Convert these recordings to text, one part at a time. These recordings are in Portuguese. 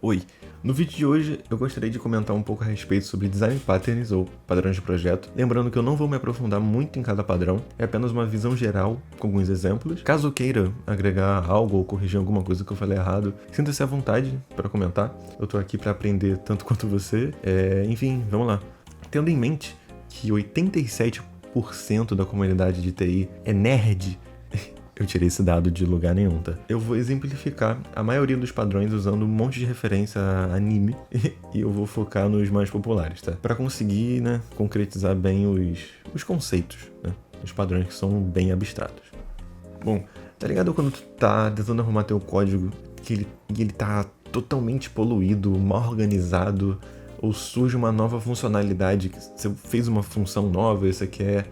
Oi, no vídeo de hoje eu gostaria de comentar um pouco a respeito sobre design patterns ou padrões de projeto, lembrando que eu não vou me aprofundar muito em cada padrão, é apenas uma visão geral com alguns exemplos. Caso eu queira agregar algo ou corrigir alguma coisa que eu falei errado, sinta-se à vontade para comentar, eu tô aqui para aprender tanto quanto você. Enfim, vamos lá. Tendo em mente que 87% da comunidade de TI é nerd, eu tirei esse dado de lugar nenhum, tá? Eu vou exemplificar a maioria dos padrões usando um monte de referência a anime e eu vou focar nos mais populares, tá? Pra conseguir, concretizar bem os conceitos, né? Os padrões que são bem abstratos. Bom, tá ligado quando tu tá tentando arrumar teu código que ele tá totalmente poluído, mal organizado, ou surge uma nova funcionalidade, que você fez uma função nova e você quer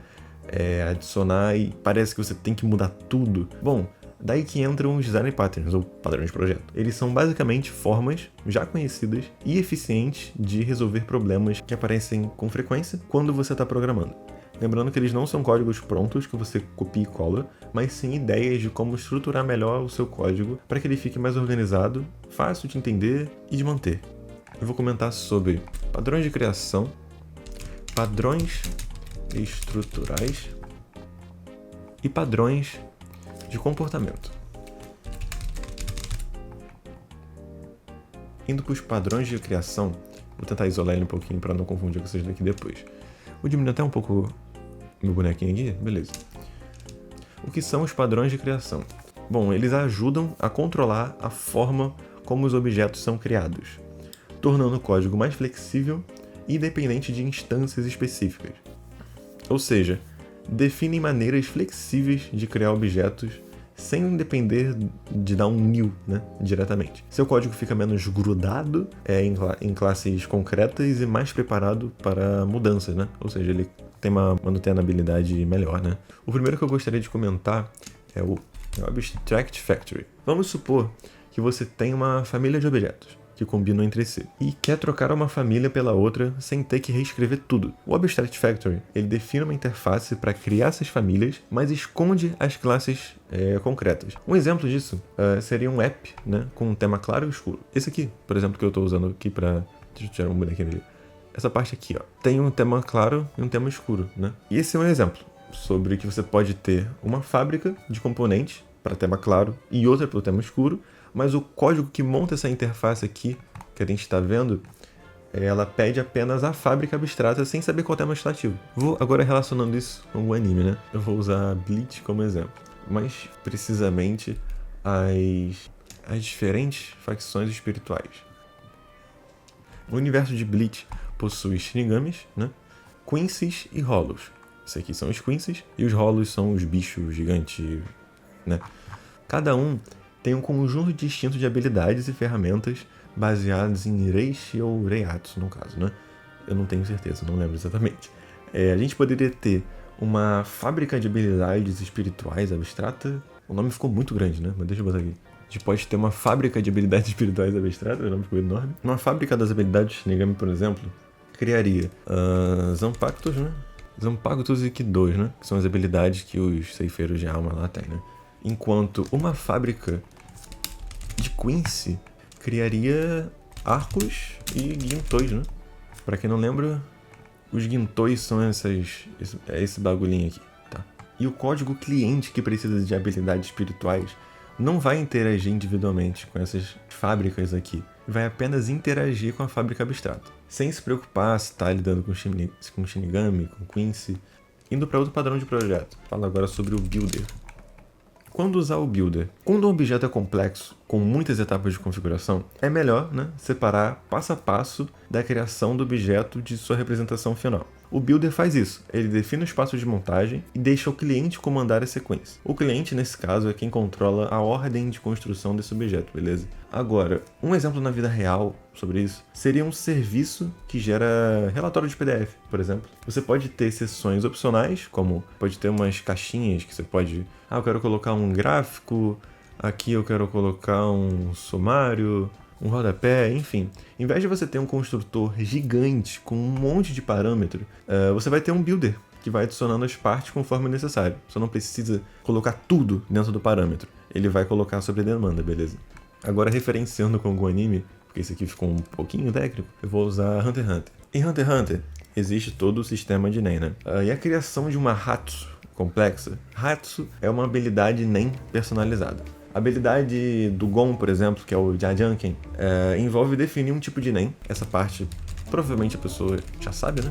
adicionar e parece que você tem que mudar tudo. Bom, daí que entram os design patterns, ou padrões de projeto. Eles são basicamente formas já conhecidas e eficientes de resolver problemas que aparecem com frequência quando você está programando. Lembrando que eles não são códigos prontos que você copia e cola, mas sim ideias de como estruturar melhor o seu código para que ele fique mais organizado, fácil de entender e de manter. Eu vou comentar sobre padrões de criação, padrões estruturais e padrões de comportamento. Indo para os padrões de criação, vou tentar isolar ele um pouquinho para não confundir com vocês daqui depois. Vou diminuir até um pouco meu bonequinho aqui, beleza. O que são os padrões de criação? Bom, eles ajudam a controlar a forma como os objetos são criados, tornando o código mais flexível e independente de instâncias específicas. Ou seja, definem maneiras flexíveis de criar objetos sem depender de dar um new, diretamente. Seu código fica menos grudado em classes concretas e mais preparado para mudanças, Ou seja, ele tem uma manutenabilidade melhor, O primeiro que eu gostaria de comentar é o Abstract Factory. Vamos supor que você tem uma família de objetos que combinam entre si, e quer trocar uma família pela outra sem ter que reescrever tudo. O Abstract Factory, ele define uma interface para criar essas famílias, mas esconde as classes concretas. Um exemplo disso seria um app, com um tema claro e escuro. Esse aqui, por exemplo, que eu estou usando aqui para... Deixa eu tirar um bonequinho ali. Essa parte aqui, tem um tema claro e um tema escuro, E esse é um exemplo sobre que você pode ter uma fábrica de componentes para tema claro e outra para o tema escuro, mas o código que monta essa interface aqui, que a gente está vendo, ela pede apenas a fábrica abstrata sem saber qual tema ativo. Vou agora relacionando isso com o anime, Eu vou usar Bleach como exemplo, mais precisamente as diferentes facções espirituais. O universo de Bleach possui Shinigamis, Quincy's e Hollows. Esses aqui são os Quincy's e os Hollows são os bichos gigantes, Cada um tem um conjunto distinto de habilidades e ferramentas baseados em Reishi ou Reiatsu, no caso, Eu não tenho certeza, não lembro exatamente. A gente poderia ter uma fábrica de habilidades espirituais abstrata. O nome ficou muito grande, Mas deixa eu botar aqui. A gente pode ter uma fábrica de habilidades espirituais abstratas, o nome ficou enorme. Uma fábrica das habilidades Shinigami, por exemplo, criaria Zanpakutos, Zanpakutos e Kidos, que são as habilidades que os ceifeiros de alma lá têm, Enquanto uma fábrica de Quincy criaria arcos e guintois, Pra quem não lembra, os guintois são esse bagulhinho aqui, tá? E o código cliente que precisa de habilidades espirituais não vai interagir individualmente com essas fábricas aqui. Vai apenas interagir com a fábrica abstrata, sem se preocupar se está lidando com Shinigami, com Quincy. Indo para outro padrão de projeto, fala agora sobre o Builder. Quando usar o Builder? Quando um objeto é complexo, com muitas etapas de configuração, é melhor separar passo a passo da criação do objeto de sua representação final. O Builder faz isso, ele define os passos de montagem e deixa o cliente comandar a sequência. O cliente, nesse caso, é quem controla a ordem de construção desse objeto, beleza? Agora, um exemplo na vida real sobre isso seria um serviço que gera relatório de PDF, por exemplo. Você pode ter seções opcionais, como pode ter umas caixinhas que você pode... eu quero colocar um gráfico, aqui eu quero colocar um sumário, um rodapé, enfim. Em vez de você ter um construtor gigante com um monte de parâmetro, você vai ter um builder que vai adicionando as partes conforme necessário. Você não precisa colocar tudo dentro do parâmetro. Ele vai colocar sobre demanda, beleza? Agora, referenciando com algum anime, porque esse aqui ficou um pouquinho técnico, eu vou usar Hunter x Hunter. Em Hunter x Hunter, existe todo o sistema de Nen, né? E a criação de uma Hatsu complexa. Hatsu é uma habilidade Nen personalizada. A habilidade do Gon, por exemplo, que é o Jajanken, envolve definir um tipo de Nen. Essa parte, provavelmente a pessoa já sabe, né?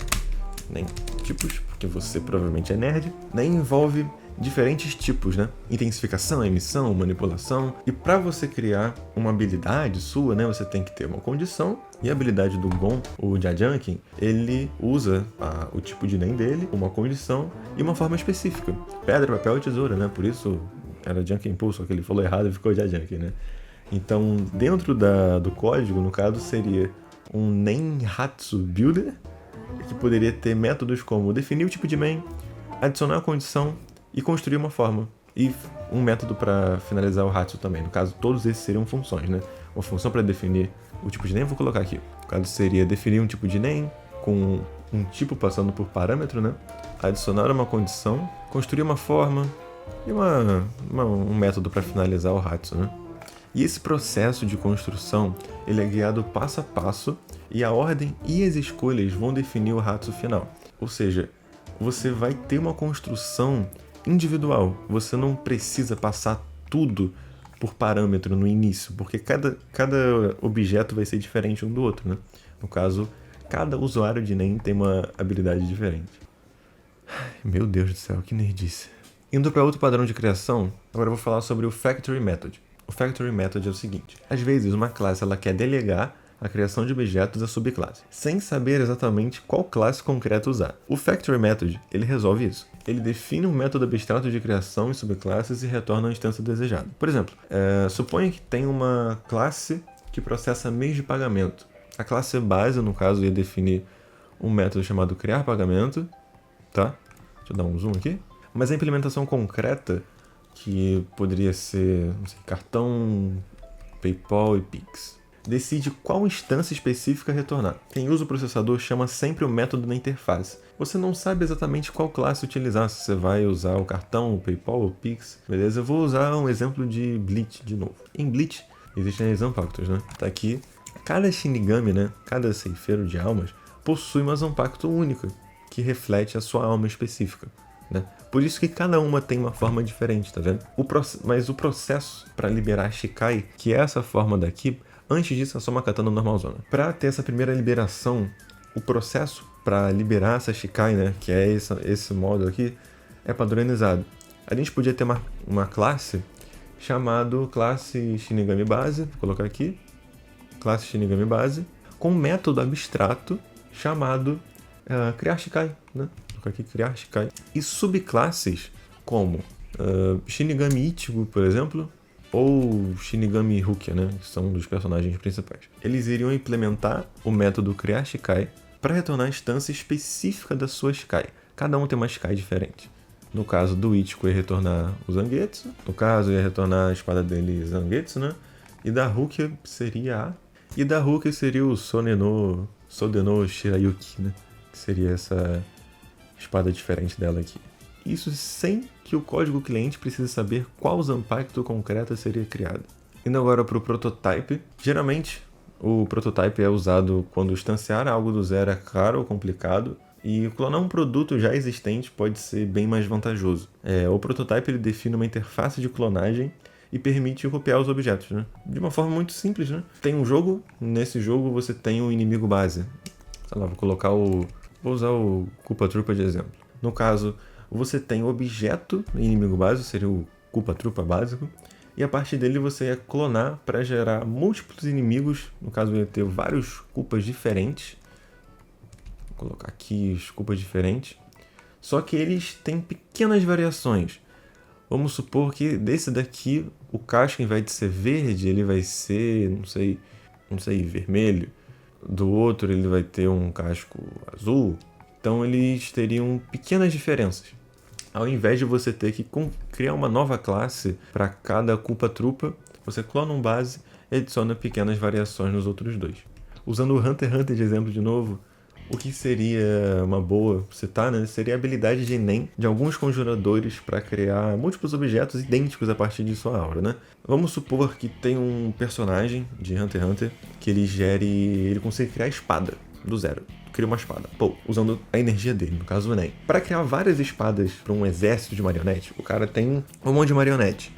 Nen tipos, porque você provavelmente é nerd. Nen envolve diferentes tipos, né? Intensificação, emissão, manipulação. E para você criar uma habilidade sua, né, você tem que ter uma condição. E a habilidade do Gon, o Jajanken, ele usa o tipo de Nen dele, uma condição e uma forma específica. Pedra, papel e tesoura, né? Por isso era Janken Pulse, só que ele falou errado e ficou Jajanken, né? Então, dentro do código, no caso, seria um Nenhatsu Builder, que poderia ter métodos como definir o tipo de main, adicionar a condição e construir uma forma. E um método para finalizar o Hatsu também. No caso, todos esses seriam funções, né? Uma função para definir o tipo de Nen, vou colocar aqui. No caso, seria definir um tipo de Nen com um tipo passando por parâmetro, né? Adicionar uma condição, construir uma forma e um método para finalizar o Hatsu, né? E esse processo de construção, ele é guiado passo a passo e a ordem e as escolhas vão definir o Hatsu final. Ou seja, você vai ter uma construção individual. Você não precisa passar tudo por parâmetro no início, porque cada objeto vai ser diferente um do outro, né? No caso, cada usuário de Nen tem uma habilidade diferente. Meu Deus do céu, que nerdice. Indo para outro padrão de criação, agora eu vou falar sobre o Factory Method. O Factory Method é o seguinte: às vezes uma classe ela quer delegar a criação de objetos à subclasse, sem saber exatamente qual classe concreta usar. O Factory Method, ele resolve isso. Ele define um método abstrato de criação em subclasses e retorna a instância desejada. Por exemplo, suponha que tem uma classe que processa meios de pagamento. A classe base, no caso, ia definir um método chamado criar pagamento, tá? Deixa eu dar um zoom aqui. Mas a implementação concreta, que poderia ser, não sei, cartão, PayPal e Pix, decide qual instância específica retornar. Quem usa o processador chama sempre o método na interface. Você não sabe exatamente qual classe utilizar, se você vai usar o cartão, o PayPal ou o Pix, beleza? Eu vou usar um exemplo de Bleach de novo. Em Bleach existem as Zanpakutos, né? Tá aqui. Cada Shinigami, né? Cada ceifeiro de almas possui uma Zanpakuto única, que reflete a sua alma específica, né? Por isso que cada uma tem uma forma diferente, tá vendo? Mas o processo para liberar a Shikai, que é essa forma daqui, antes disso é só uma katana normalzona. Para ter essa primeira liberação, o processo para liberar essa Shikai, né, que é esse modo aqui, é padronizado. A gente podia ter uma classe chamada classe Shinigami Base, vou colocar aqui, classe Shinigami Base, com um método abstrato chamado criar Shikai, né? Vou colocar aqui criar Shikai. E subclasses como Shinigami Ichigo, por exemplo, ou Shinigami Rukia, né, que são um dos personagens principais. Eles iriam implementar o método criar Shikai para retornar a instância específica da sua Shikai. Cada um tem uma Shikai diferente. No caso do Ichigo ia retornar o Zangetsu, no caso ia retornar a espada dele Zangetsu, né? E da Rukia seria o Sodeno Shirayuki, né? Que seria essa espada diferente dela aqui. Isso sem que o código cliente precise saber qual Zanpakuto concreta seria criada. Indo agora para o prototype. Geralmente, o prototype é usado quando instanciar algo do zero é caro ou complicado, e clonar um produto já existente pode ser bem mais vantajoso. O prototype ele define uma interface de clonagem e permite copiar os objetos, né? De uma forma muito simples, né? Tem um jogo, nesse jogo você tem um inimigo base. Sei lá, vou usar o Koopa Troopa de exemplo. No caso, você tem o objeto inimigo base, seria o Koopa Troopa básico, e a partir dele você ia clonar para gerar múltiplos inimigos, no caso ia ter vários Koopas diferentes. Vou colocar aqui os Koopas diferentes, só que eles têm pequenas variações. Vamos supor que desse daqui, o casco, ao invés de ser verde, ele vai ser, não sei, vermelho. Do outro ele vai ter um casco azul. Então eles teriam pequenas diferenças. Ao invés de você ter que criar uma nova classe para cada Koopa Troopa, você clona um base e adiciona pequenas variações nos outros dois. Usando o Hunter x Hunter de exemplo de novo, O que seria uma boa citar, né, seria a habilidade de Enem de alguns conjuradores para criar múltiplos objetos idênticos a partir de sua aura, né? Vamos supor que tem um personagem de Hunter x Hunter que ele consegue criar espada do zero. Cria uma espada, usando a energia dele, no caso o Enem. Para criar várias espadas para um exército de marionete, o cara tem um monte de marionete.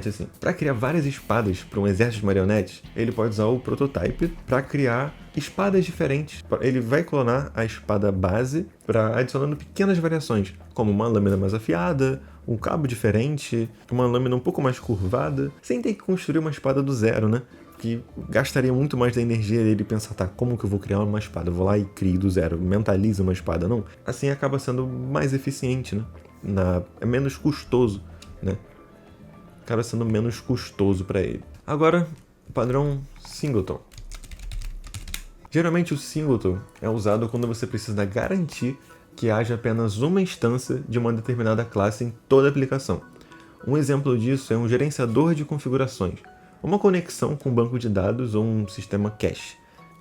Assim. Para criar várias espadas para um exército de marionetes, ele pode usar o prototype para criar espadas diferentes. Ele vai clonar a espada base para adicionando pequenas variações, como uma lâmina mais afiada, um cabo diferente, uma lâmina um pouco mais curvada, sem ter que construir uma espada do zero, né? Que gastaria muito mais da energia dele pensar, tá, como que eu vou criar uma espada? Eu vou lá e crio do zero, mentalizo uma espada, não. Assim acaba sendo mais eficiente, né? É menos custoso, né? Acaba sendo menos custoso para ele. Agora, o padrão Singleton. Geralmente o Singleton é usado quando você precisa garantir que haja apenas uma instância de uma determinada classe em toda a aplicação. Um exemplo disso é um gerenciador de configurações, uma conexão com um banco de dados ou um sistema cache.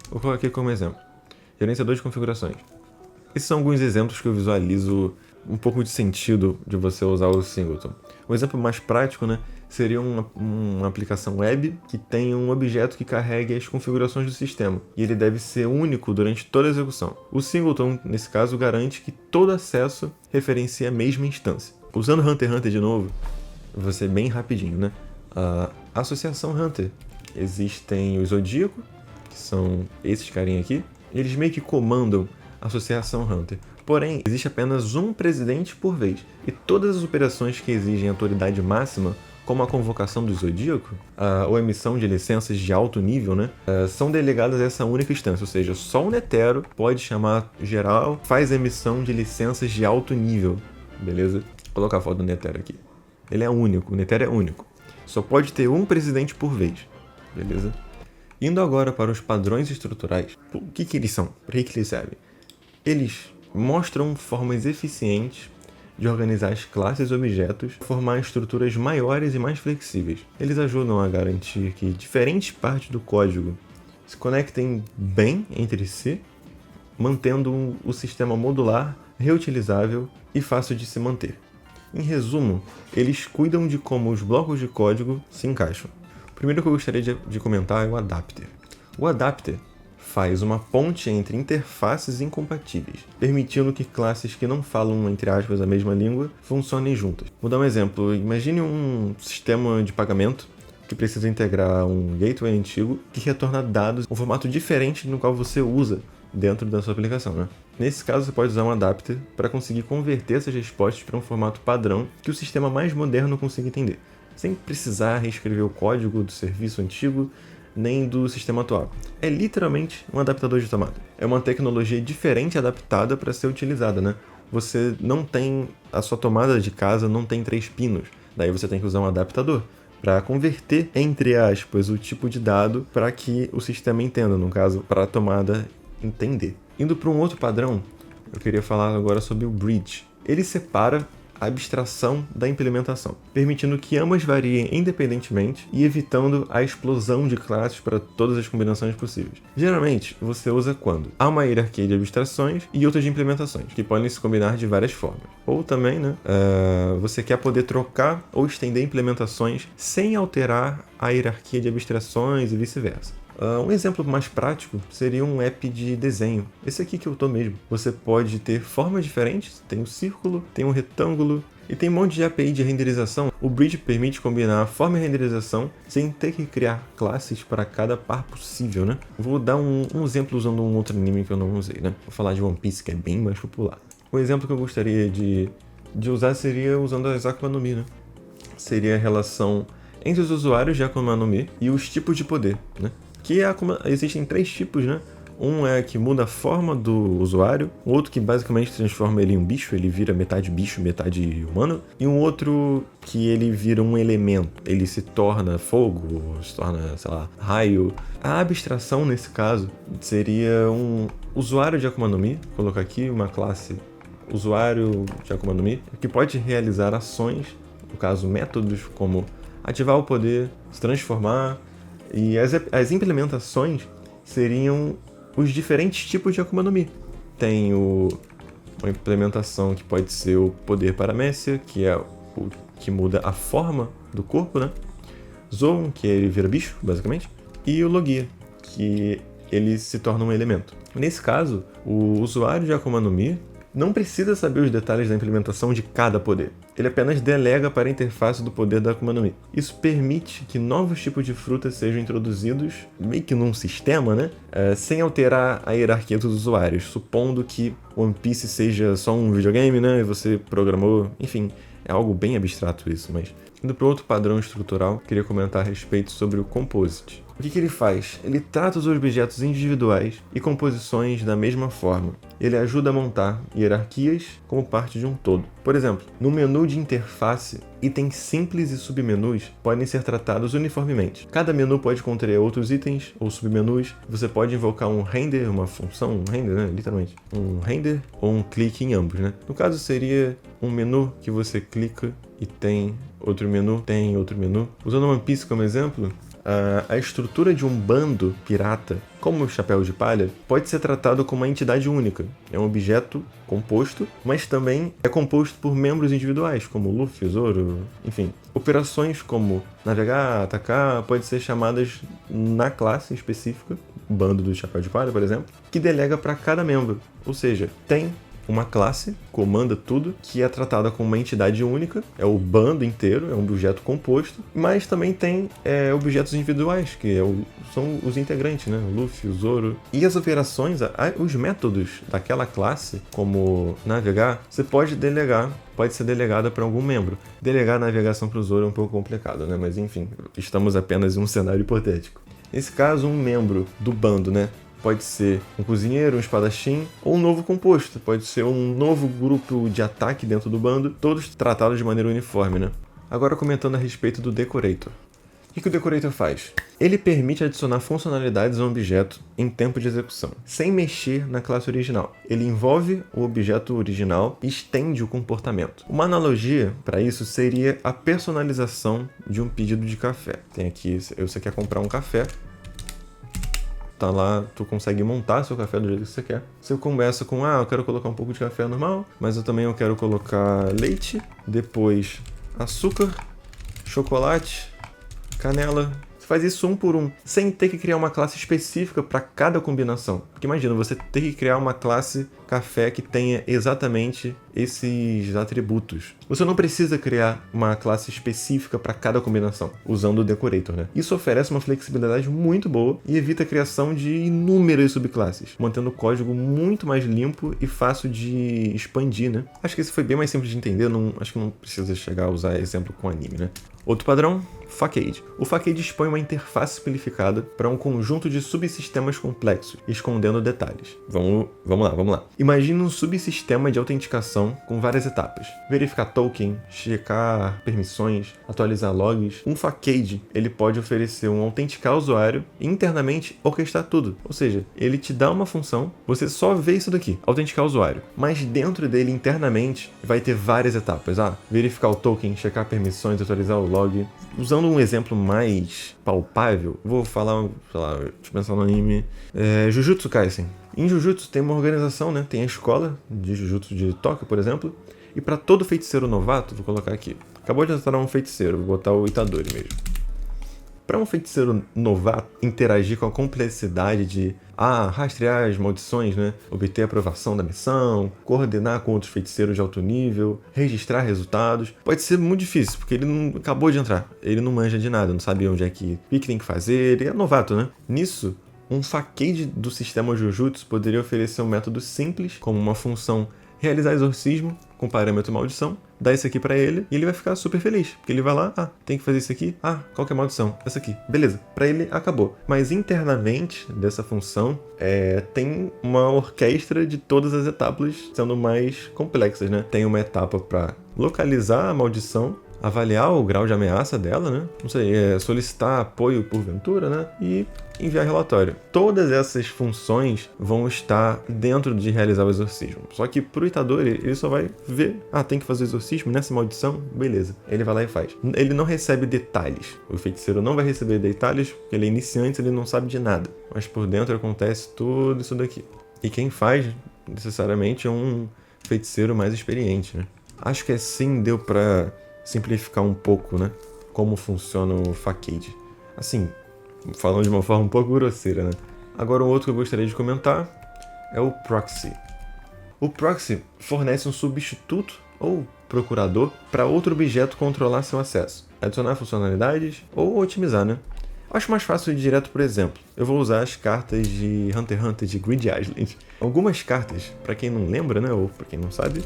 Vou colocar aqui como exemplo. Gerenciador de configurações. Esses são alguns exemplos que eu visualizo um pouco de sentido de você usar o Singleton. Um exemplo mais prático, né, seria uma aplicação web que tem um objeto que carregue as configurações do sistema, e ele deve ser único durante toda a execução. O Singleton, nesse caso, garante que todo acesso referencie a mesma instância. Usando Hunter x Hunter de novo, vou ser bem rapidinho, né? A Associação Hunter. Existem os Zodíaco, que são esses carinha aqui. Eles meio que comandam a Associação Hunter. Porém, existe apenas um presidente por vez. E todas as operações que exigem autoridade máxima, como a convocação do Zodíaco, ou a emissão de licenças de alto nível, né, são delegadas a essa única instância. Ou seja, só o Netero pode chamar geral, faz emissão de licenças de alto nível. Beleza? Vou colocar a foto do Netero aqui. Ele é único, o Netero é único. Só pode ter um presidente por vez, beleza? Indo agora para os padrões estruturais, o que eles são? Para que eles servem? Eles mostram formas eficientes de organizar as classes e objetos, formar estruturas maiores e mais flexíveis. Eles ajudam a garantir que diferentes partes do código se conectem bem entre si, mantendo o sistema modular, reutilizável e fácil de se manter. Em resumo, eles cuidam de como os blocos de código se encaixam. O primeiro que eu gostaria de comentar é o adapter. O adapter faz uma ponte entre interfaces incompatíveis, permitindo que classes que não falam, entre aspas, a mesma língua funcionem juntas. Vou dar um exemplo. Imagine um sistema de pagamento que precisa integrar um gateway antigo que retorna dados em um formato diferente no qual você usa dentro da sua aplicação, né? Nesse caso, você pode usar um adapter para conseguir converter essas respostas para um formato padrão que o sistema mais moderno consiga entender, sem precisar reescrever o código do serviço antigo nem do sistema atual. É literalmente um adaptador de tomada. É uma tecnologia diferente adaptada para ser utilizada, né? Você não tem... A sua tomada de casa não tem 3 pinos. Daí você tem que usar um adaptador para converter, entre aspas, o tipo de dado para que o sistema entenda, no caso, para a tomada entender. Indo para um outro padrão, eu queria falar agora sobre o bridge. Ele separa a abstração da implementação, permitindo que ambas variem independentemente e evitando a explosão de classes para todas as combinações possíveis. Geralmente, você usa quando há uma hierarquia de abstrações e outras de implementações, que podem se combinar de várias formas. Ou também, né, você quer poder trocar ou estender implementações sem alterar a hierarquia de abstrações e vice-versa. Um exemplo mais prático seria um app de desenho. Esse aqui que eu tô mesmo. Você pode ter formas diferentes, tem um círculo, tem um retângulo e tem um monte de API de renderização. O Bridge permite combinar a forma e renderização sem ter que criar classes para cada par possível, né? Vou dar um exemplo usando um outro anime que eu não usei, né? Vou falar de One Piece, que é bem mais popular. O exemplo que eu gostaria de usar seria usando as Akuma no Mi, né? Seria a relação entre os usuários de Akuma no Mi e os tipos de poder, né? Que existem 3 tipos, né? Um é que muda a forma do usuário, o outro que basicamente transforma ele em um bicho, ele vira metade bicho, metade humano, e um outro que ele vira um elemento, ele se torna fogo, se torna, sei lá, raio. A abstração nesse caso seria um usuário de Akuma no Mi, vou colocar aqui uma classe usuário de Akuma no Mi, que pode realizar ações, no caso métodos como ativar o poder, se transformar. E as implementações seriam os diferentes tipos de Akuma no Mi. Tem uma implementação que pode ser o poder Paramécia, que é o que muda a forma do corpo, né? Zoan, que ele vira bicho, basicamente. E o Logia, que ele se torna um elemento. Nesse caso, o usuário de Akuma no Mi não precisa saber os detalhes da implementação de cada poder. Ele apenas delega para a interface do poder da Akuma no Mi. Isso permite que novos tipos de frutas sejam introduzidos, meio que num sistema, né? Sem alterar a hierarquia dos usuários, supondo que One Piece seja só um videogame, né? E você programou, enfim, é algo bem abstrato isso, mas... Indo para outro padrão estrutural, queria comentar a respeito sobre o Composite. O que ele faz? Ele trata os objetos individuais e composições da mesma forma. Ele ajuda a montar hierarquias como parte de um todo. Por exemplo, no menu de interface, itens simples e submenus podem ser tratados uniformemente. Cada menu pode conter outros itens ou submenus. Você pode invocar um render, uma função, um render, né? Literalmente. Um render ou um clique em ambos, né? No caso, seria um menu que você clica e tem outro menu, tem outro menu. Usando One Piece como exemplo, a estrutura de um bando pirata, como o Chapéu de Palha, pode ser tratado como uma entidade única. É um objeto composto, mas também é composto por membros individuais, como Luffy, Zoro, enfim. Operações como navegar, atacar, podem ser chamadas na classe específica, bando do Chapéu de Palha, por exemplo, que delega para cada membro. Ou seja, tem uma classe, comanda tudo, que é tratada como uma entidade única, é o bando inteiro, é um objeto composto, mas também tem objetos individuais, que são os integrantes, né? O Luffy, o Zoro. E as operações, os métodos daquela classe, como navegar, você pode ser delegada para algum membro. Delegar a navegação para o Zoro é um pouco complicado, né? Mas enfim, estamos apenas em um cenário hipotético. Nesse caso, um membro do bando, né? Pode ser um cozinheiro, um espadachim ou um novo composto. Pode ser um novo grupo de ataque dentro do bando, todos tratados de maneira uniforme, né? Agora comentando a respeito do Decorator. O que o Decorator faz? Ele permite adicionar funcionalidades a um objeto em tempo de execução, sem mexer na classe original. Ele envolve o objeto original e estende o comportamento. Uma analogia para isso seria a personalização de um pedido de café. Tem aqui, você quer comprar um café, tá lá, tu consegue montar seu café do jeito que você quer. Você começa com, eu quero colocar um pouco de café normal, mas eu quero colocar leite, depois açúcar, chocolate, canela. Você faz isso um por um, sem ter que criar uma classe específica para cada combinação. Porque imagina, você ter que criar uma classe café que tenha exatamente esses atributos. Você não precisa criar uma classe específica para cada combinação, usando o Decorator, né? Isso oferece uma flexibilidade muito boa e evita a criação de inúmeras subclasses, mantendo o código muito mais limpo e fácil de expandir, né? Acho que esse foi bem mais simples de entender, acho que não precisa chegar a usar exemplo com anime, né? Outro padrão, Facade. O Facade expõe uma interface simplificada para um conjunto de subsistemas complexos, escondendo detalhes. Vamos lá. Imagine um subsistema de autenticação com várias etapas. Verificar token, checar permissões, atualizar logs. Um Facade, ele pode oferecer um autenticar usuário e internamente orquestrar tudo. Ou seja, ele te dá uma função, você só vê isso daqui, autenticar usuário. Mas dentro dele, internamente, vai ter várias etapas. Verificar o token, checar permissões, atualizar o log. Usando um exemplo mais palpável, vou falar, deixa eu pensar no anime, Jujutsu Kaisen. Em Jujutsu tem uma organização, né? Tem a escola de Jujutsu de Tóquio, por exemplo, e para todo feiticeiro novato, vou colocar aqui, acabou de entrar um feiticeiro, vou botar o Itadori mesmo. Para um feiticeiro novato interagir com a complexidade de rastrear as maldições, né? Obter a aprovação da missão, coordenar com outros feiticeiros de alto nível, registrar resultados, pode ser muito difícil, porque ele não acabou de entrar, ele não manja de nada, não sabe onde é que tem que fazer, ele é novato, né? Nisso, um Facade do sistema Jujutsu poderia oferecer um método simples, como uma função realizar exorcismo com parâmetro maldição, dá isso aqui pra ele e ele vai ficar super feliz, porque ele vai lá, tem que fazer isso aqui, qual que é a maldição? Essa aqui, beleza, pra ele acabou. Mas internamente dessa função tem uma orquestra de todas as etapas sendo mais complexas, né? Tem uma etapa pra localizar a maldição, avaliar o grau de ameaça dela, né? Não sei, solicitar apoio porventura, né? E enviar relatório. Todas essas funções vão estar dentro de realizar o exorcismo. Só que pro Itadori, ele só vai ver, tem que fazer o exorcismo nessa maldição, beleza. Ele vai lá e faz. Ele não recebe detalhes. O feiticeiro não vai receber detalhes, porque ele é iniciante, ele não sabe de nada. Mas por dentro acontece tudo isso daqui. E quem faz, necessariamente, é um feiticeiro mais experiente, né? Acho que assim deu pra simplificar um pouco, né? Como funciona o Facade. Assim, falando de uma forma um pouco grosseira, né? Agora, um outro que eu gostaria de comentar é o Proxy. O Proxy fornece um substituto ou procurador para outro objeto controlar seu acesso, adicionar funcionalidades ou otimizar, né? Acho mais fácil ir direto por exemplo. Eu vou usar as cartas de Hunter x Hunter de Grid Island. Algumas cartas, para quem não lembra, né, ou para quem não sabe,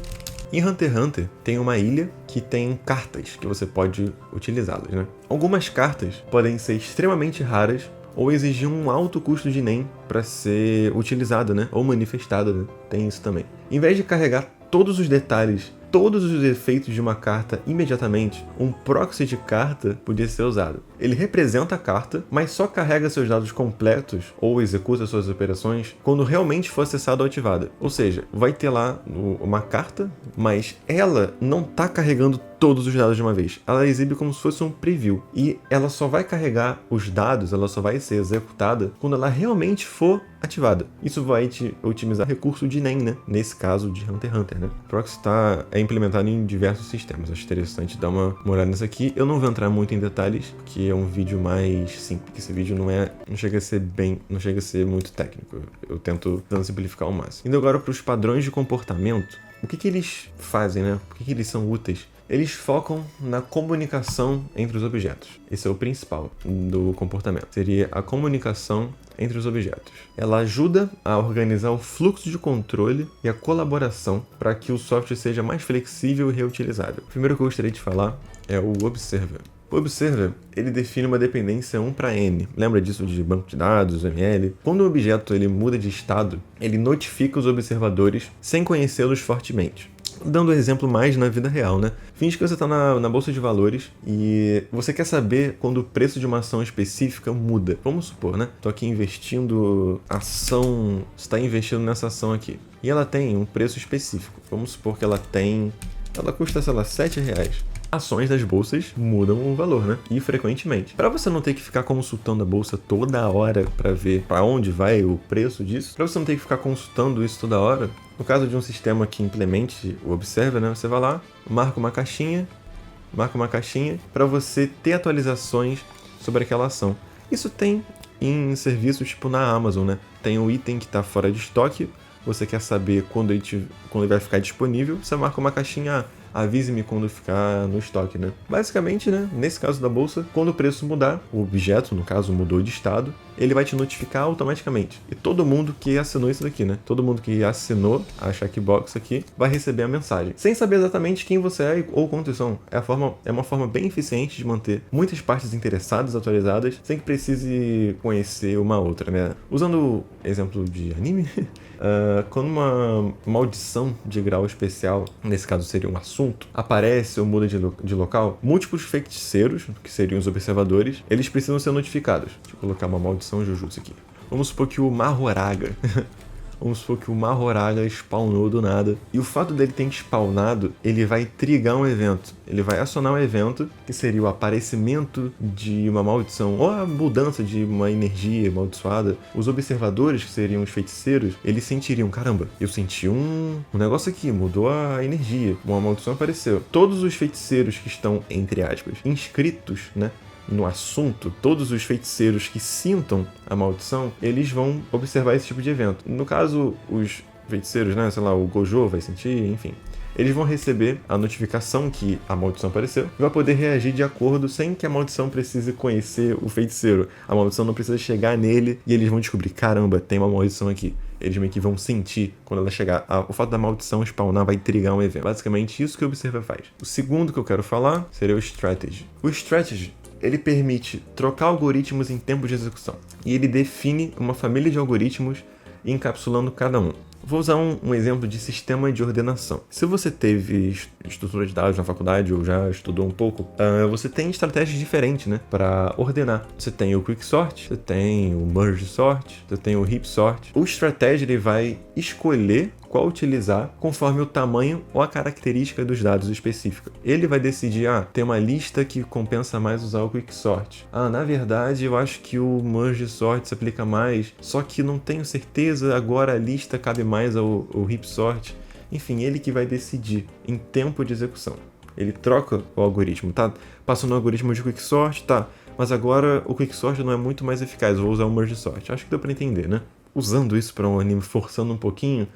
em Hunter x Hunter tem uma ilha que tem cartas que você pode utilizá-las, né? Algumas cartas podem ser extremamente raras ou exigir um alto custo de NEM para ser utilizada, né? Ou manifestada, né? Tem isso também. Em vez de carregar todos os detalhes, todos os efeitos de uma carta imediatamente, um proxy de carta podia ser usado. Ele representa a carta, mas só carrega seus dados completos ou executa suas operações quando realmente for acessado ou ativada. Ou seja, vai ter lá uma carta, mas ela não está carregando todos os dados de uma vez. Ela exibe como se fosse um preview. E ela só vai carregar os dados, ela só vai ser executada quando ela realmente for ativada. Isso vai te otimizar recurso de NEM, né? Nesse caso de Hunter x Hunter, né? O proxy é implementado em diversos sistemas. Acho interessante dar uma olhada nisso aqui. Eu não vou entrar muito em detalhes, porque é um vídeo mais simples. Esse vídeo não chega a ser muito técnico. Eu tento simplificar ao máximo. Indo agora para os padrões de comportamento. O que eles fazem, né? Por que eles são úteis? Eles focam na comunicação entre os objetos. Esse é o principal do comportamento. Seria a comunicação entre os objetos. Ela ajuda a organizar o fluxo de controle e a colaboração para que o software seja mais flexível e reutilizável. O primeiro que eu gostaria de falar é o Observer. O Observer, ele define uma dependência 1 para N. Lembra disso de banco de dados, ML? Quando o objeto ele muda de estado, ele notifica os observadores sem conhecê-los fortemente. Dando exemplo mais na vida real, né? Finge que você está na bolsa de valores e você quer saber quando o preço de uma ação específica muda. Vamos supor, né? Estou aqui investindo ação, você está investindo nessa ação aqui. E ela tem um preço específico. Vamos supor que ela custa, sei lá, R$7. Ações das bolsas mudam o valor, né? E frequentemente. Para você não ter que ficar consultando a bolsa toda hora para ver para onde vai o preço disso, para você não ter que ficar consultando isso toda hora, no caso de um sistema que implemente o Observer, né? Você vai lá, marca uma caixinha para você ter atualizações sobre aquela ação. Isso tem em serviços tipo na Amazon, né? Tem um item que está fora de estoque, você quer saber quando ele vai ficar disponível, você marca uma caixinha, avise-me quando ficar no estoque, né? Basicamente, né, nesse caso da bolsa, quando o preço mudar, o objeto, no caso, mudou de estado, ele vai te notificar automaticamente. E todo mundo que assinou isso daqui, né? Todo mundo que assinou a checkbox aqui vai receber a mensagem. Sem saber exatamente quem você é ou quantos são. É uma forma bem eficiente de manter muitas partes interessadas atualizadas, sem que precise conhecer uma outra, né? Usando o exemplo de anime, quando uma maldição de grau especial, nesse caso seria um assunto, aparece ou muda de local, múltiplos feiticeiros, que seriam os observadores, eles precisam ser notificados. Deixa eu colocar uma maldição Jujutsu aqui. Vamos supor que o Mahoraga spawnou do nada. E o fato dele ter spawnado, ele vai trigar um evento. Ele vai acionar um evento, que seria o aparecimento de uma maldição, ou a mudança de uma energia amaldiçoada. Os observadores, que seriam os feiticeiros, eles sentiriam, caramba, eu senti um negócio aqui, mudou a energia, uma maldição apareceu. Todos os feiticeiros que estão, entre aspas, inscritos, né, no assunto, todos os feiticeiros que sintam a maldição, eles vão observar esse tipo de evento. No caso, os feiticeiros, né, sei lá, o Gojo vai sentir, enfim. Eles vão receber a notificação que a maldição apareceu e vai poder reagir de acordo sem que a maldição precise conhecer o feiticeiro. A maldição não precisa chegar nele e eles vão descobrir, caramba, tem uma maldição aqui. Eles meio que vão sentir quando ela chegar. O fato da maldição spawnar vai trigar um evento. Basicamente, isso que o Observer faz. O segundo que eu quero falar seria o Strategy. O Strategy, ele permite trocar algoritmos em tempo de execução. E ele define uma família de algoritmos encapsulando cada um. Vou usar um exemplo de sistema de ordenação. Se você teve estrutura de dados na faculdade ou já estudou um pouco, você tem estratégias diferentes, né, para ordenar. Você tem o Quicksort, você tem o Merge Sort, você tem o Heap Sort. O Strategy ele vai escolher qual utilizar conforme o tamanho ou a característica dos dados específica. Ele vai decidir, tem uma lista que compensa mais usar o Quicksort. Na verdade, eu acho que o Merge Sort se aplica mais, só que não tenho certeza, agora a lista cabe mais ao Heap Sort. Enfim, ele que vai decidir em tempo de execução. Ele troca o algoritmo, tá? Passa no algoritmo de Quicksort, tá? Mas agora o Quicksort não é muito mais eficaz, eu vou usar o Merge Sort. Acho que deu pra entender, né? Usando isso para um anime, forçando um pouquinho,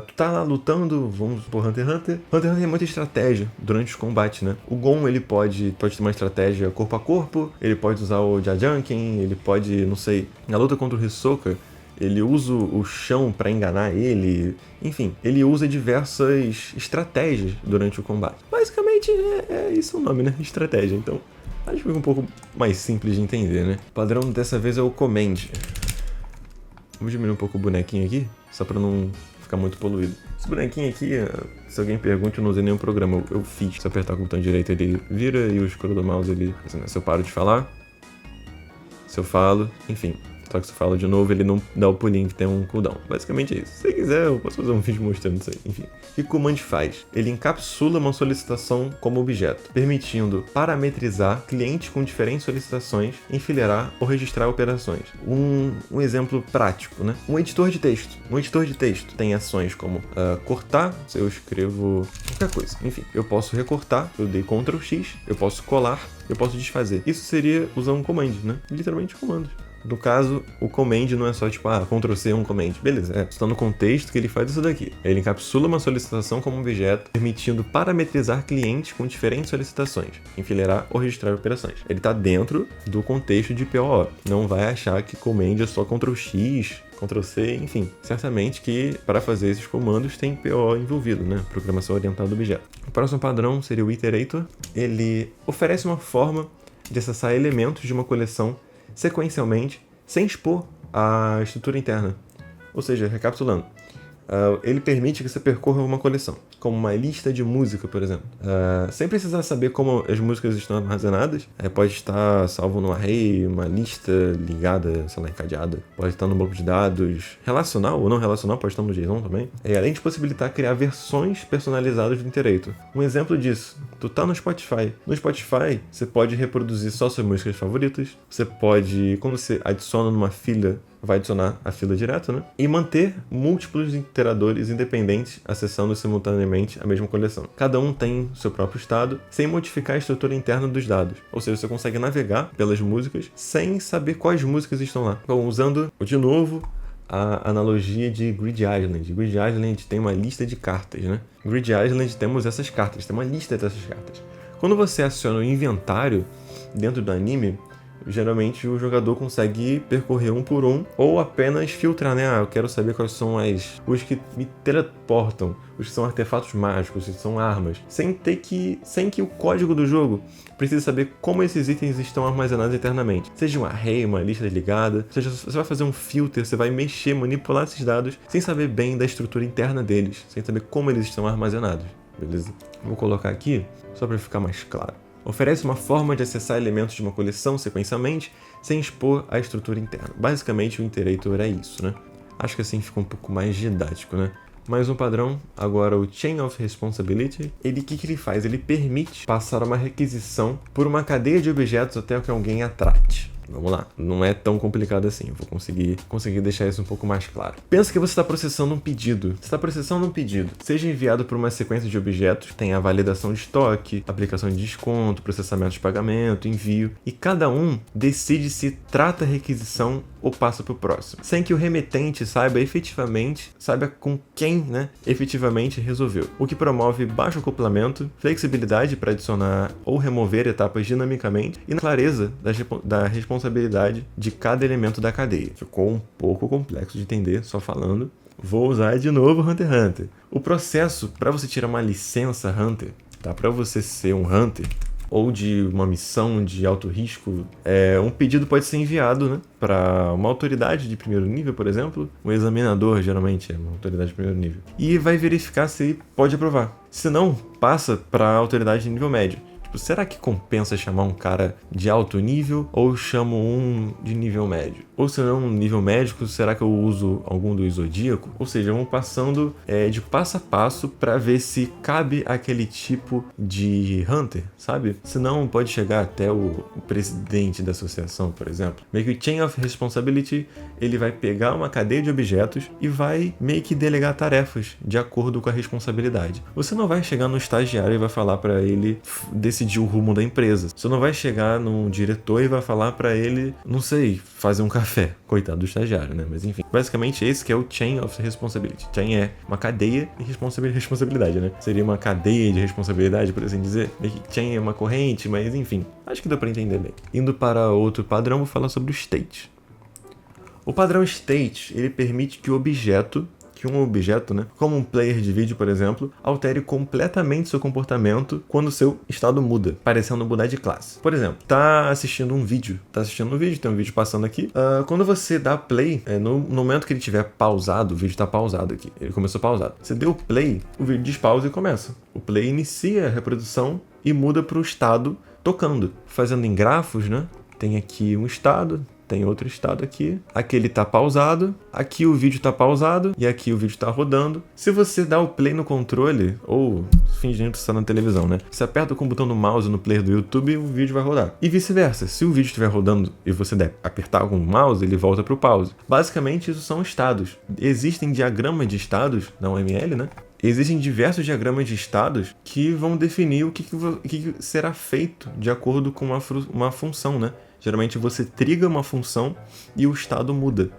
tu tá lá lutando, vamos por Hunter x Hunter. Hunter x Hunter tem muita estratégia durante os combates, né? O Gon, ele pode ter uma estratégia corpo a corpo, ele pode usar o Jajangqueon, ele pode, não sei, na luta contra o Hisoka, ele usa o chão para enganar ele. Enfim, ele usa diversas estratégias durante o combate. Basicamente, é isso o nome, né? Estratégia. Então, acho que fica um pouco mais simples de entender, né? O padrão dessa vez é o Command. Vou diminuir um pouco o bonequinho aqui, só pra não ficar muito poluído. Esse bonequinho aqui, se alguém pergunta, eu não usei nenhum programa, eu fiz. Se eu apertar com o botão direito ele vira e o escuro do mouse ele... Se eu paro de falar, se eu falo, enfim. Só que se eu falo de novo, ele não dá o pulinho que tem um cooldown. Basicamente é isso. Se você quiser, eu posso fazer um vídeo mostrando isso aí. Enfim. O que o Command faz? Ele encapsula uma solicitação como objeto, permitindo parametrizar clientes com diferentes solicitações, enfileirar ou registrar operações. Um exemplo prático, né? Um editor de texto. Um editor de texto tem ações como cortar, se eu escrevo qualquer coisa. Enfim, eu posso recortar, eu dei Ctrl X, eu posso colar, eu posso desfazer. Isso seria usar um command, né? Literalmente comandos. No caso, o command não é só tipo, Ctrl+C um command. Beleza, está no contexto que ele faz isso daqui. Ele encapsula uma solicitação como um objeto, permitindo parametrizar clientes com diferentes solicitações, enfileirar ou registrar operações. Ele está dentro do contexto de POO. Não vai achar que command é só Ctrl+X, Ctrl+C, enfim. Certamente que para fazer esses comandos tem PO envolvido, né? Programação orientada a objeto. O próximo padrão seria o Iterator. Ele oferece uma forma de acessar elementos de uma coleção sequencialmente, sem expor a estrutura interna. Ou seja, recapitulando, ele permite que você percorra uma coleção, como uma lista de música, por exemplo. Sem precisar saber como as músicas estão armazenadas, pode estar salvo no array, uma lista ligada, sei lá, encadeada. Pode estar no banco de dados relacional ou não relacional, pode estar no JSON também. Além de possibilitar criar versões personalizadas do Iterator. Um exemplo disso, tu tá no Spotify. No Spotify, você pode reproduzir só suas músicas favoritas. Você pode, quando você adiciona numa fila, vai adicionar a fila direto, né? E manter múltiplos iteradores independentes acessando simultaneamente a mesma coleção. Cada um tem seu próprio estado, sem modificar a estrutura interna dos dados. Ou seja, você consegue navegar pelas músicas sem saber quais músicas estão lá. Então, usando, de novo, a analogia de Grid Island. Grid Island tem uma lista de cartas, né? Grid Island temos essas cartas, tem uma lista dessas cartas. Quando você aciona o inventário dentro do anime, geralmente o jogador consegue percorrer um por um ou apenas filtrar, né? Eu quero saber quais são os que me teleportam, os que são artefatos mágicos, os que são armas, sem que o código do jogo precise saber como esses itens estão armazenados internamente. Seja um array, uma lista desligada, seja, você vai fazer um filter, você vai mexer, manipular esses dados sem saber bem da estrutura interna deles, sem saber como eles estão armazenados, beleza? Vou colocar aqui só para ficar mais claro. Oferece uma forma de acessar elementos de uma coleção sequencialmente, sem expor a estrutura interna. Basicamente, o Iterator é isso, né? Acho que assim fica um pouco mais didático, né? Mais um padrão, agora o Chain of Responsibility. O que ele faz? Ele permite passar uma requisição por uma cadeia de objetos até que alguém a trate. Vamos lá, não é tão complicado assim, eu vou conseguir deixar isso um pouco mais claro. Pensa que você está processando um pedido. Você está processando um pedido, seja enviado por uma sequência de objetos, tem a validação de estoque, aplicação de desconto, processamento de pagamento, envio, e cada um decide se trata a requisição ou passa para o próximo, sem que o remetente saiba com quem, né, efetivamente resolveu, o que promove baixo acoplamento, flexibilidade para adicionar ou remover etapas dinamicamente e clareza da responsabilidade de cada elemento da cadeia. Ficou um pouco complexo de entender só falando. Vou usar de novo Hunter x Hunter. O processo para você tirar uma licença Hunter, tá? Para você ser um Hunter, ou de uma missão de alto risco, um pedido pode ser enviado, né, para uma autoridade de primeiro nível, por exemplo. Um examinador, geralmente, é uma autoridade de primeiro nível. E vai verificar se pode aprovar. Se não, passa para a autoridade de nível médio. Será que compensa chamar um cara de alto nível ou chamo um de nível médio? Ou se não, um nível médico, será que eu uso algum do Zodíaco? Ou seja, vamos passando de passo a passo para ver se cabe aquele tipo de Hunter, sabe? Se não, pode chegar até o presidente da associação, por exemplo. Meio que o Chain of Responsibility, ele vai pegar uma cadeia de objetos e vai meio que delegar tarefas de acordo com a responsabilidade. Você não vai chegar no estagiário e vai falar para ele decidir o rumo da empresa. Você não vai chegar num diretor e vai falar para ele, não sei, fazer um café. Coitado do estagiário, né? Mas enfim, basicamente esse que é o Chain of Responsibility. Chain é uma cadeia de responsabilidade, né? Seria uma cadeia de responsabilidade, por assim dizer. Chain é uma corrente, mas enfim, acho que deu para entender bem. Indo para outro padrão, vou falar sobre o state. O padrão state, ele permite que um objeto, né, como um player de vídeo, por exemplo, altere completamente seu comportamento quando seu estado muda, parecendo mudar de classe. Por exemplo, tá assistindo um vídeo, tem um vídeo passando aqui. Quando você dá play, no momento que ele tiver pausado, o vídeo tá pausado aqui, ele começou pausado. Você deu play, o vídeo despausa e começa. O play inicia a reprodução e muda para o estado tocando, fazendo em grafos, né? Tem aqui um estado, tem outro estado aqui. Aqui ele tá pausado, aqui o vídeo tá pausado e aqui o vídeo tá rodando. Se você dá o play no controle, ou fingindo que você tá na televisão, né? Você aperta com o botão do mouse no player do YouTube e o vídeo vai rodar. E vice-versa, se o vídeo estiver rodando e você der apertar com o mouse, ele volta pro pause. Basicamente isso são estados. Existem diagramas de estados na UML, né? Existem diversos diagramas de estados que vão definir o que será feito de acordo com uma função, né? Geralmente você triga uma função e o estado muda.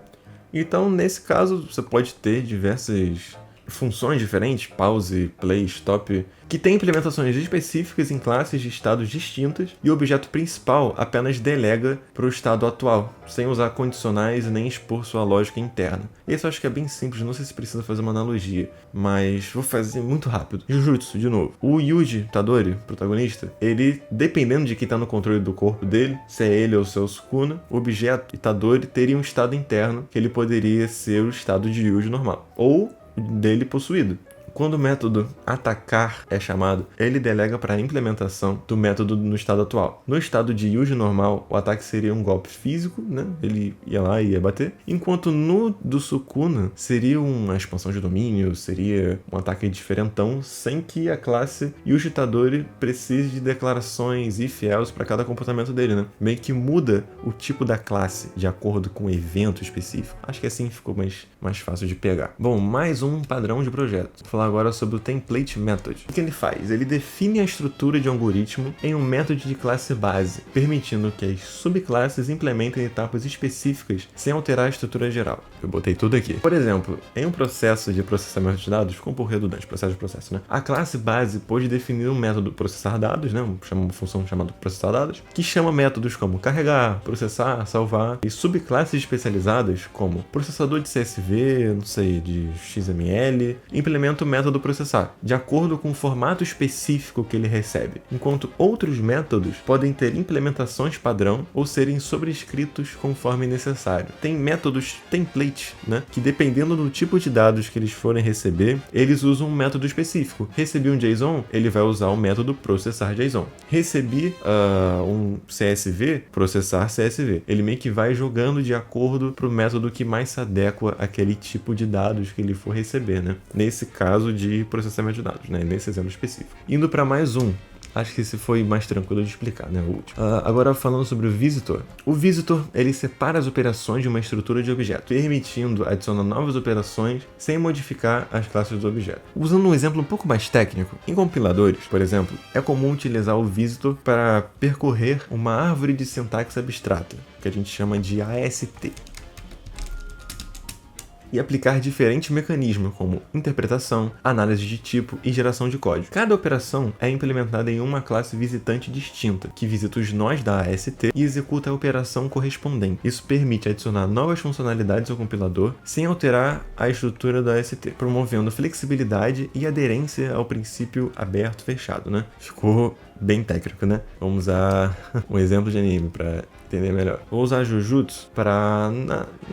Então, nesse caso, você pode ter diversas funções diferentes, pause, play, stop, que têm implementações específicas em classes de estados distintas e o objeto principal apenas delega para o estado atual, sem usar condicionais e nem expor sua lógica interna. Esse eu acho que é bem simples, não sei se precisa fazer uma analogia, mas vou fazer muito rápido. Jujutsu, de novo. O Yuji Tadori, protagonista, ele, dependendo de quem está no controle do corpo dele, se é ele ou se é o Sukuna, o objeto Itadori teria um estado interno que ele poderia ser o estado de Yuji normal, ou dele possuído. Quando o método atacar é chamado, ele delega para a implementação do método no estado atual. No estado de Yuji normal, o ataque seria um golpe físico, né? Ele ia lá e ia bater. Enquanto no do Sukuna, seria uma expansão de domínio, seria um ataque diferentão, sem que a classe Yuji Tadori precise de declarações if else para cada comportamento dele, né? Meio que muda o tipo da classe de acordo com o evento específico. Acho que assim ficou mais fácil de pegar. Bom, mais um padrão de projeto. Vou falar agora sobre o Template Method. O que ele faz? Ele define a estrutura de um algoritmo em um método de classe base, permitindo que as subclasses implementem etapas específicas sem alterar a estrutura geral. Eu botei tudo aqui. Por exemplo, em um processo de processamento de dados, ficou um pouco redundante, processo de processo, né? A classe base pode definir um método processar dados, né? Uma função chamada processar dados, que chama métodos como carregar, processar, salvar, e subclasses especializadas como processador de CSV, não sei, de XML, implementa o método processar, de acordo com o formato específico que ele recebe, enquanto outros métodos podem ter implementações padrão ou serem sobrescritos conforme necessário. Tem métodos template, né, que dependendo do tipo de dados que eles forem receber, eles usam um método específico. Recebi um JSON, ele vai usar o método processar JSON. Recebi um CSV, processar CSV. Ele meio que vai jogando de acordo para o método que mais se adequa àquele tipo de dados que ele for receber, né? Nesse caso de processamento de dados, né? Nesse exemplo específico. Indo para mais um. Acho que esse foi mais tranquilo de explicar, né? O último. Agora falando sobre o visitor. O visitor, ele separa as operações de uma estrutura de objeto, permitindo adicionar novas operações sem modificar as classes do objeto. Usando um exemplo um pouco mais técnico, em compiladores, por exemplo, é comum utilizar o visitor para percorrer uma árvore de sintaxe abstrata, que a gente chama de AST. E aplicar diferentes mecanismos como interpretação, análise de tipo e geração de código. Cada operação é implementada em uma classe visitante distinta, que visita os nós da AST e executa a operação correspondente. Isso permite adicionar novas funcionalidades ao compilador sem alterar a estrutura da AST, promovendo flexibilidade e aderência ao princípio aberto-fechado, né? Ficou bem técnico, né? Vamos usar um exemplo de anime para entender melhor. Vou usar Jujutsu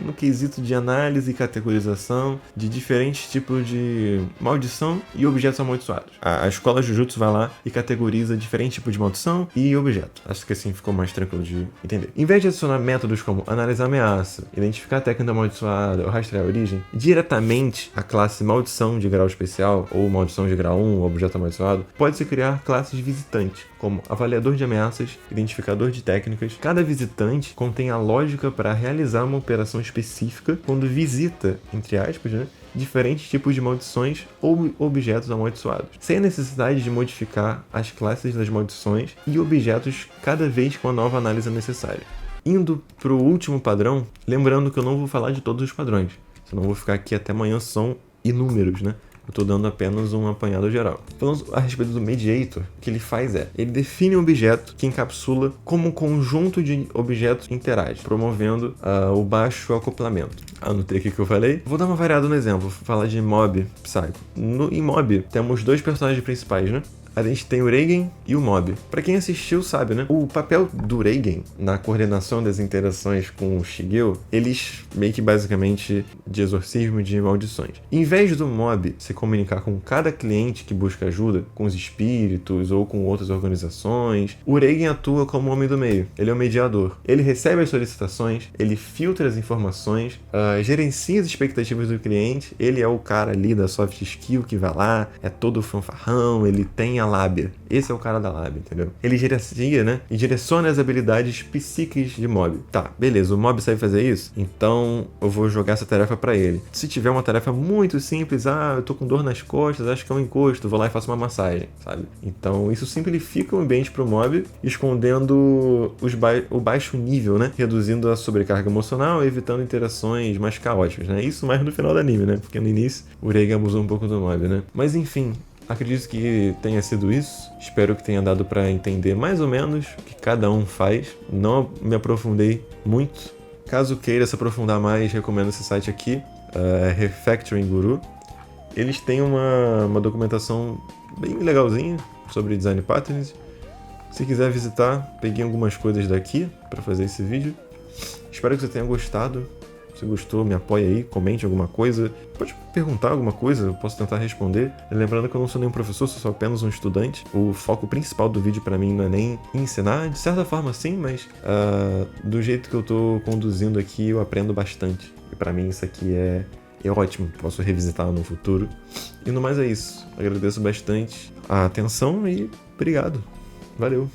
no quesito de análise e categorização de diferentes tipos de maldição e objetos amaldiçoados. A escola Jujutsu vai lá e categoriza diferentes tipos de maldição e objeto. Acho que assim ficou mais tranquilo de entender. Em vez de adicionar métodos como analisar ameaça, identificar a técnica amaldiçoada ou rastrear a origem, diretamente a classe maldição de grau especial ou maldição de grau 1, objeto amaldiçoado, pode-se criar classes visitantes, como avaliador de ameaças, identificador de técnicas. Cada visitante contém a lógica para realizar uma operação específica quando visita, entre aspas, né, diferentes tipos de maldições ou objetos amaldiçoados, sem a necessidade de modificar as classes das maldições e objetos cada vez com a nova análise necessária. Indo para o último padrão, lembrando que eu não vou falar de todos os padrões, senão eu vou ficar aqui até amanhã, são inúmeros, né? Eu estou dando apenas um apanhado geral. Falando a respeito do Mediator, o que ele faz ele define um objeto que encapsula como um conjunto de objetos interage, promovendo o baixo acoplamento. Anotei aqui que eu falei. Vou dar uma variada no exemplo, vou falar de Mob Psycho. Em Mob, temos dois personagens principais, né? A gente tem o Reigen e o Mob. Pra quem assistiu sabe, né? O papel do Reigen na coordenação das interações com o Shigeo, eles meio que basicamente de exorcismo de maldições. Em vez do Mob se comunicar com cada cliente que busca ajuda, com os espíritos ou com outras organizações, o Reigen atua como homem do meio. Ele é o mediador. Ele recebe as solicitações, ele filtra as informações, gerencia as expectativas do cliente. Ele é o cara ali da soft skill que vai lá, é todo fanfarrão, ele tem a lábia. Esse é o cara da lábia, entendeu? Ele gerencia, né? E direciona as habilidades psíquicas de Mob. Tá, beleza, o Mob sabe fazer isso? Então eu vou jogar essa tarefa pra ele. Se tiver uma tarefa muito simples, eu tô com dor nas costas, acho que é um encosto, vou lá e faço uma massagem, sabe? Então isso simplifica o ambiente pro Mob, escondendo o baixo nível, né? Reduzindo a sobrecarga emocional e evitando interações mais caóticas, né? Isso mais no final do anime, né? Porque no início o Reigen abusou um pouco do Mob, né? Mas enfim, acredito que tenha sido isso. Espero que tenha dado para entender mais ou menos o que cada um faz. Não me aprofundei muito. Caso queira se aprofundar mais, recomendo esse site aqui, Refactoring Guru. Eles têm uma documentação bem legalzinha sobre design patterns. Se quiser visitar, peguei algumas coisas daqui para fazer esse vídeo. Espero que você tenha gostado. Se gostou, me apoia aí, comente alguma coisa. Pode perguntar alguma coisa, eu posso tentar responder. Lembrando que eu não sou nenhum professor, sou apenas um estudante. O foco principal do vídeo pra mim não é nem ensinar, de certa forma sim, mas do jeito que eu tô conduzindo aqui, eu aprendo bastante. E pra mim isso aqui é ótimo, posso revisitar no futuro. E no mais é isso. Agradeço bastante a atenção e obrigado. Valeu!